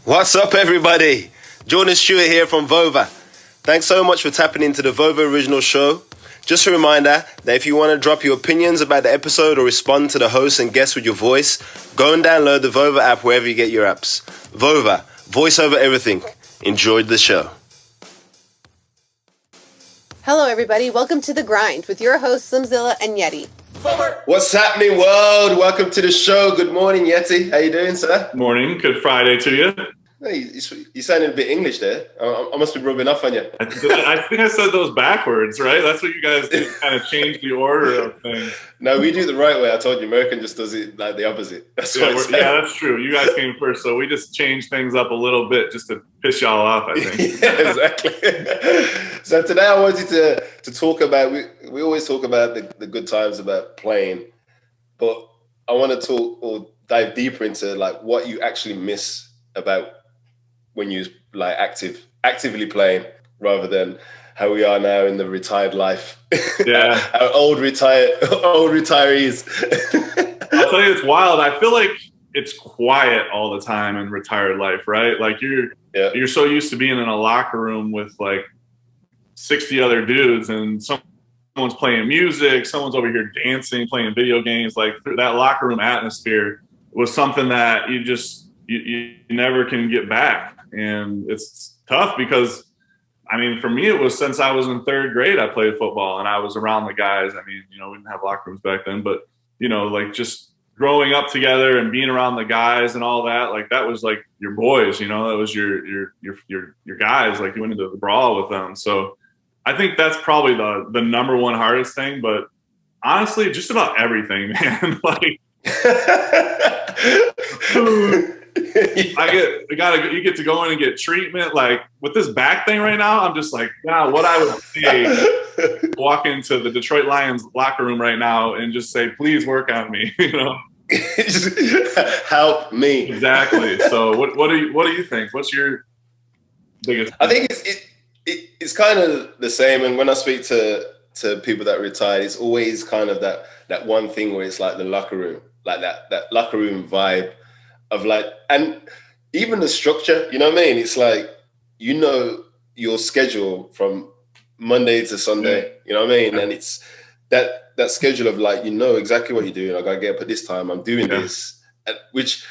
What's up, everybody? Jordan Stewart here from Vover. Thanks so much for tapping into the Vover original show. Just a reminder that if you want to drop your opinions about the episode or respond to the host and guests with your voice, go and download the Vover app wherever you get your apps. Vover, voice over everything. Enjoyed the show. Hello, everybody. Welcome to The Grind with your hosts, Slimzilla and Yeti. What's happening, world? Welcome to the show. Good morning, Yeti. How you doing, sir? Morning. Good Friday to you. Hey, you sounded a bit English there. I must be rubbing off on you. I think I said those backwards, right? That's what you guys do, kind of change the order of things. No, we do it the right way. I told you, American just does it like the opposite. That's that's true. You guys came first, so we just changed things up a little bit just to piss y'all off, I think. Yeah, exactly. So today I wanted to talk about, we always talk about the good times about playing, but I want to talk or dive deeper into like what you actually miss about when you like actively playing rather than how we are now in the retired life. Yeah. Our old retirees. I'll tell you, it's wild. I feel like it's quiet all the time in retired life, right? Like you're so used to being in a locker room with like 60 other dudes and someone's playing music, someone's over here dancing, playing video games. Like that locker room atmosphere was something that you never can get back. And it's tough because, I mean, for me, it was since I was in third grade, I played football and I was around the guys. I mean, we didn't have locker rooms back then, but, like just growing up together and being around the guys and all that, like that was like your boys, that was your guys, like you went into the brawl with them. So I think that's probably the number one hardest thing, but honestly, just about everything, man. Like, you get to go in and get treatment. Like with this back thing right now, I'm just like, what I would say, walk into the Detroit Lions locker room right now and just say, please work on me, Help me. Exactly. So what do you think? What's your biggest? I think it's kind of the same. And when I speak to people that retired, it's always kind of that one thing where it's like the locker room, like that locker room vibe of like, and even the structure, you know what I mean? It's like, your schedule from Monday to Sunday, you know what I mean? Yeah. And it's that schedule of like, exactly what you're doing. I got to get up at this time. I'm doing this, which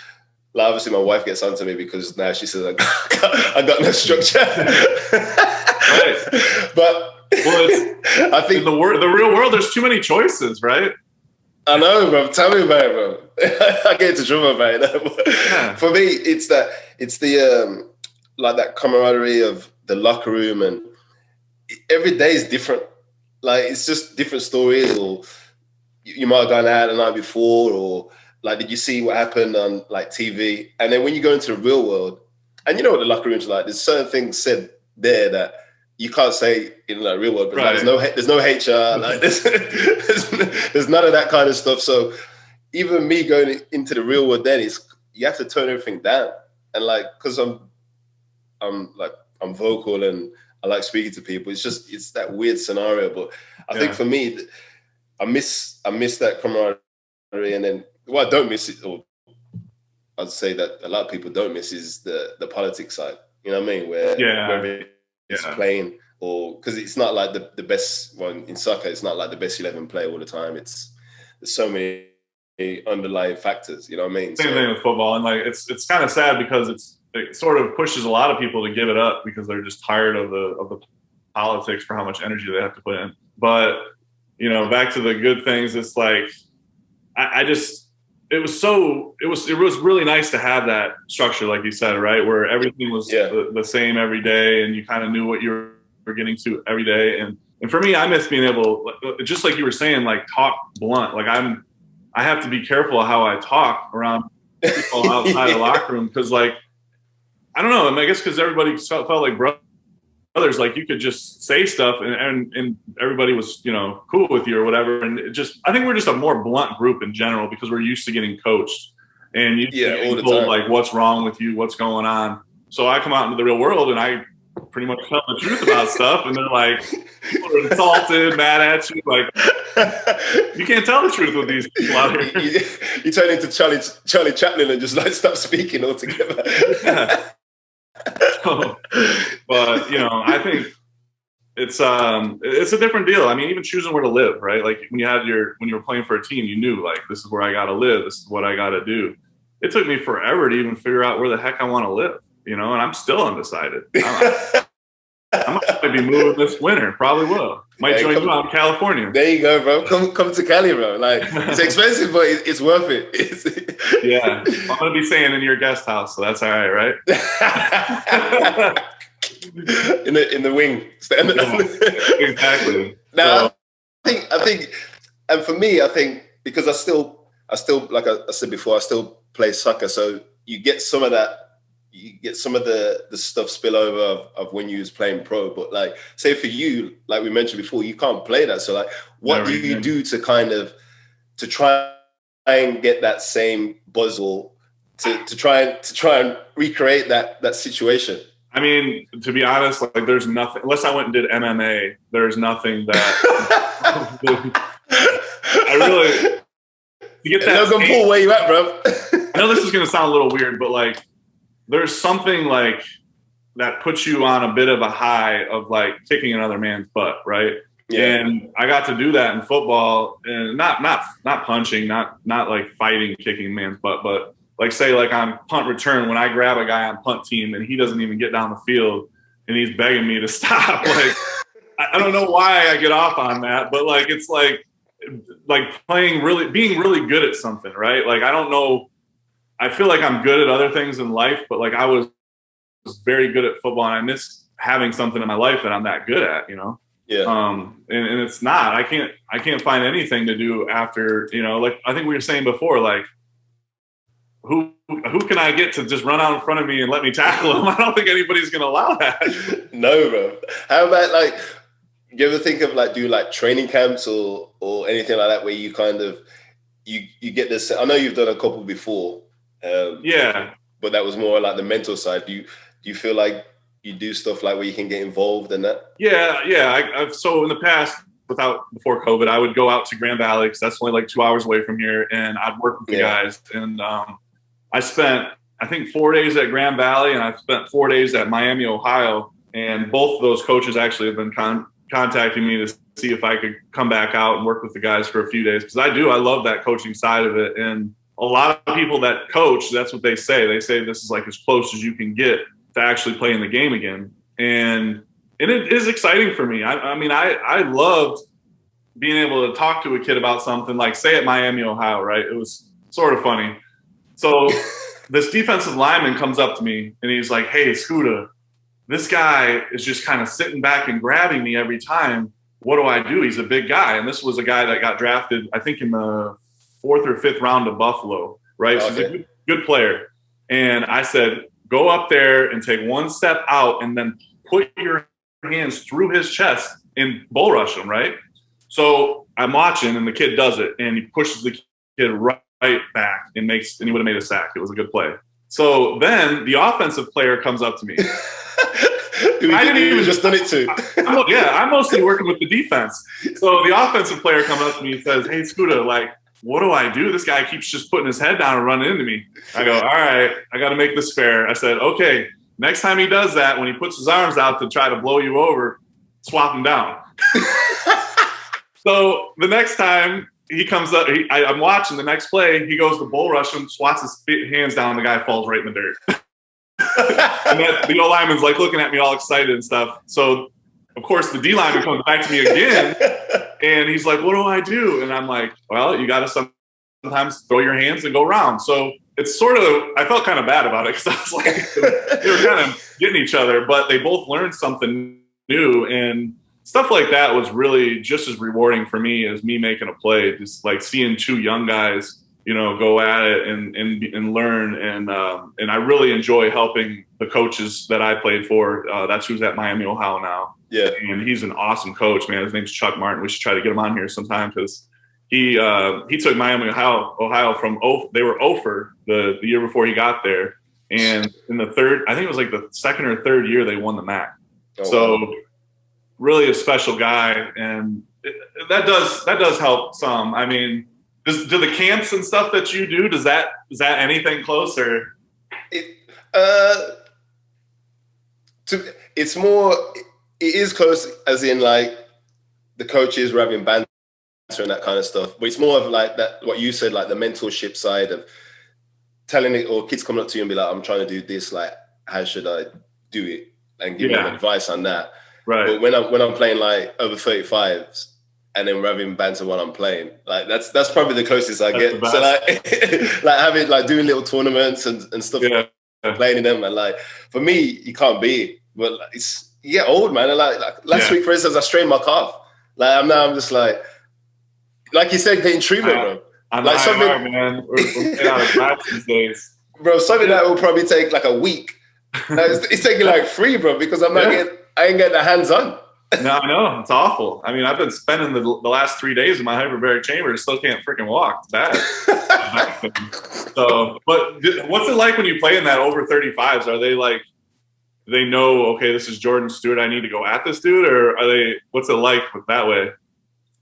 like, obviously my wife gets onto me because now she says, I got no structure. Right. But I think in the real world, there's too many choices, right? I know, bro. Tell me about it, bro. I get into trouble about it. Yeah. For me, it's the like that camaraderie of the locker room, and every day is different. Like it's just different stories, or you might have gone out the night before, or like did you see what happened on like TV? And then when you go into the real world, and you know what the locker room's like, there's certain things said there that you can't say in the real world, but right. Like, there's no HR, like there's none of that kind of stuff. So even me going into the real world, then you have to turn everything down. And like, because I'm vocal and I like speaking to people. It's that weird scenario. But I think for me, I miss that camaraderie. And then what I don't miss it, or I'd say that a lot of people don't miss, is the politics side. You know what I mean? Where it's playing, or because it's not like the best one in soccer. It's not like the best 11 play all the time. There's so many underlying factors. You know what I mean? Same thing with football, and like it's kind of sad because it sort of pushes a lot of people to give it up because they're just tired of the politics for how much energy they have to put in. But back to the good things. It's like it was really nice to have that structure, like you said, right? Where everything was the same every day and you kind of knew what you were getting to every day. And for me, I miss being able, just like you were saying, like talk blunt. Like I have to be careful of how I talk around people outside the locker room. Cause like, I don't know. I guess cause everybody felt like brothers, like you could just say stuff and everybody was, cool with you or whatever. And I think we're just a more blunt group in general because we're used to getting coached and you get told like what's wrong with you, what's going on. So I come out into the real world and I pretty much tell the truth about stuff. And they're like, people are insulted, mad at you. Like, you can't tell the truth with these people out here. You turn into Charlie Chaplin and just like stop speaking altogether. Yeah. But I think it's a different deal. I mean, even choosing where to live, right? Like when you were playing for a team, you knew like this is where I got to live. This is what I got to do. It took me forever to even figure out where the heck I want to live, and I'm still undecided. I might be moving this winter. Probably will. Might join you out in California. There you go, bro. Come to Cali, bro. Like it's expensive, but it's worth it. Yeah, I'm gonna be staying in your guest house, so that's all right, right? in the wing. Yeah, exactly. Now, I think, and for me, I think because I still like I said before, I still play soccer, so you get some of that. You get some of the stuff spill over of when you was playing pro, but like say for you, like we mentioned before, you can't play that. So like, what do you do to kind of to try and get that same buzzle to try and recreate that situation? I mean, to be honest, like there's nothing unless I went and did MMA. There's nothing that I really to get that. Logan Paul, where you at, bro? I know this is gonna sound a little weird, but like. There's something like that puts you on a bit of a high of like kicking another man's butt, right? Yeah. And I got to do that in football, and not punching, not like fighting, kicking man's butt, but like say like on punt return when I grab a guy on punt team and he doesn't even get down the field and he's begging me to stop. Like I don't know why I get off on that, but like it's like being really good at something, right? Like I don't know. I feel like I'm good at other things in life, but like I was very good at football and I miss having something in my life that I'm that good at, Yeah. And it's not, I can't find anything to do after, like I think we were saying before, like who can I get to just run out in front of me and let me tackle him? I don't think anybody's going to allow that. No, bro. How about like, you ever think of like, do like training camps or anything like that where you kind of, you get this, I know you've done a couple before. Yeah, but that was more like the mental side. Do you feel like you do stuff like where you can get involved in that? Yeah. So in the past, before COVID, I would go out to Grand Valley because that's only like 2 hours away from here, and I'd work with the guys. And I spent I think 4 days at Grand Valley, and I spent 4 days at Miami, Ohio. And both of those coaches actually have been contacting me to see if I could come back out and work with the guys for a few days because I love that coaching side of it. And a lot of people that coach, that's what they say. They say this is like as close as you can get to actually playing the game again. And it is exciting for me. I mean, I loved being able to talk to a kid about something like, say, at Miami, Ohio, right? It was sort of funny. So this defensive lineman comes up to me and he's like, "Hey, Skuta, this guy is just kind of sitting back and grabbing me every time. What do I do? He's a big guy." And this was a guy that got drafted, I think, in the 4th or 5th round of Buffalo, right? Okay. So he's a good player. And I said, go up there and take one step out and then put your hands through his chest and bull rush him, right? So I'm watching, and the kid does it, and he pushes the kid right back and he would have made a sack. It was a good play. So then the offensive player comes up to me. I didn't even just done it too. I'm mostly working with the defense. So the offensive player comes up to me and says, "Hey, Skuta, like, what do I do? This guy keeps just putting his head down and running into me." I go, "All right, I got to make this fair." I said, "Okay, next time he does that, when he puts his arms out to try to blow you over, swap him down." So the next time he comes up, I'm watching the next play. He goes to bull rush him, swats his hands down, and the guy falls right in the dirt. And the O lineman's like looking at me all excited and stuff. So, of course, the D lineman comes back to me again, and he's like, "What do I do?" And I'm like, "Well, you got to sometimes throw your hands and go round." So it's sort of, I felt kind of bad about it because I was like, they were kind of getting each other, but they both learned something new. And stuff like that was really just as rewarding for me as me making a play. Just like seeing two young guys, go at it and learn. And I really enjoy helping the coaches that I played for. That's who's at Miami, Ohio now. Yeah. And he's an awesome coach, man. His name's Chuck Martin. We should try to get him on here sometime because he took Miami, Ohio from they were Vover the year before he got there. And in the third, I think it was like the second or third year, they won the MAC. Wow. Really a special guy. And that does help some. I mean, do the camps and stuff that you do, is that anything closer? it's more. It is close, as in like the coaches were having banter and that kind of stuff. But it's more of like that. What you said, like the mentorship side of telling it, or kids coming up to you and be like, "I'm trying to do this. Like, how should I do it?" And give them advice on that. Right. But when I'm playing like over 35s. And then we're having banter while I'm playing. Like that's probably the closest I get. So like having like doing little tournaments and stuff, playing in them. And like for me, you can't be. But like, you get old, man. And like last week, for instance, I strained my calf. Like I'm just like you said, getting treatment, bro. I'm like something, man. We're getting out of grass these days, bro. Something that will probably take like a week. It's taking like 3, bro, because I ain't getting the hands on. No, I know. It's awful. I mean, I've been spending the last 3 days in my hyperbaric chamber and still can't freaking walk. It's bad. So, but what's it like when you play in that over 35s? Are they like, they know, okay, this is Jordan Stewart, I need to go at this dude? Or are they, what's it like with that way?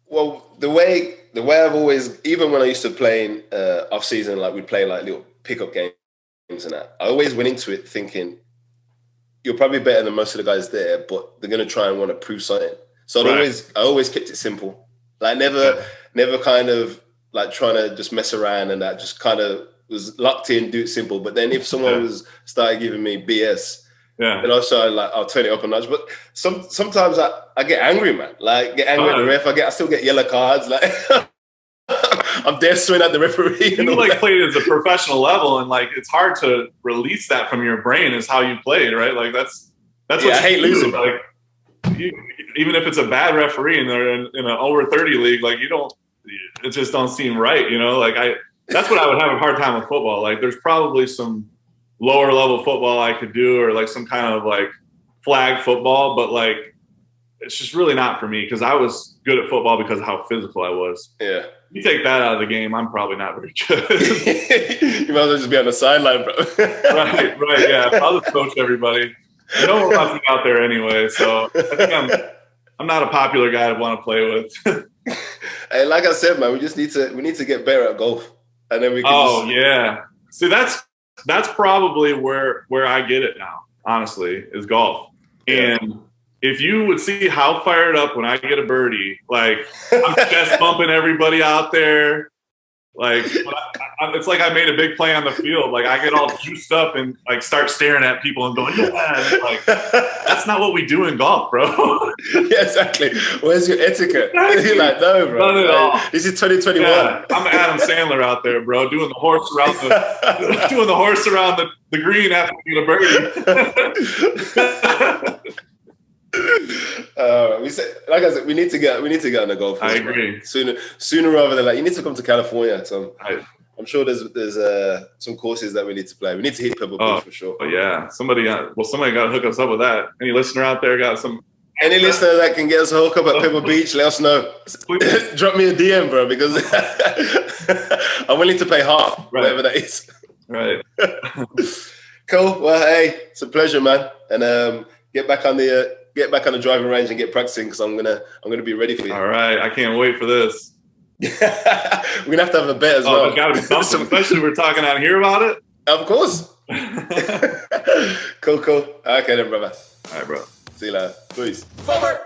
Well, the way I've always, even when I used to play in off season, like we'd play like little pickup games and that, I always went into it thinking, you're probably better than most of the guys there, but they're gonna try and want to prove something. So I always kept it simple. Like never kind of like trying to just mess around and that. Just kind of was locked in, do it simple. But then if someone started giving me BS, then also like I'll turn it up a notch. But sometimes I get angry, man. Like get angry at the ref. I still get yellow cards. Like I'm there swinging at the referee. You like played at a professional level, and like it's hard to release that from your brain. Is how you played, right? Like that's what I hate losing. Like even if it's a bad referee and they're in an over 30 league, like it just don't seem right, you know. Like that's what I would have a hard time with football. Like there's probably some lower level football I could do, or like some kind of like flag football, but like it's just really not for me because I was good at football because of how physical I was. Yeah. You take that out of the game, I'm probably not very good. You might as well just be on the sideline, bro. right, yeah. I'll just coach everybody. No one wants me out there anyway, so I think I'm not a popular guy to want to play with. And like I said, man, we need to get better at golf, and then we can. Yeah. See, that's probably where I get it now. Honestly, is golf, and if you would see how fired up when I get a birdie, like I'm chest bumping everybody out there. Like it's like I made a big play on the field. Like I get all juiced up and like start staring at people and going, yeah. Like that's not what we do in golf, bro. Yeah, exactly. Where's your etiquette? Exactly. You're like, no, bro. Not at all. This is 2021. Yeah, I'm Adam Sandler out there, bro, doing the horse around the green after we get a birdie. We said, like I said, we need to get on the golf course. I agree. Sooner rather than like, you need to come to California. So I'm sure there's some courses that we need to play. We need to hit Pebble Beach for sure. Oh yeah, somebody got to hook us up with that. Any listener out there got some? Any listener that can get us a hook up at Pebble Beach, let us know. Drop me a DM, bro, because I'm willing to pay half, whatever that is. Right. Cool. Well, hey, it's a pleasure, man, and get back on the driving range and get practicing because I'm gonna be ready for you. All right, I can't wait for this. We're gonna have to have a bet as well. There's got to be something, especially if we're talking out here about it. Of course. Cool. Okay then, brother. All right, bro. See you later. Peace. Vover.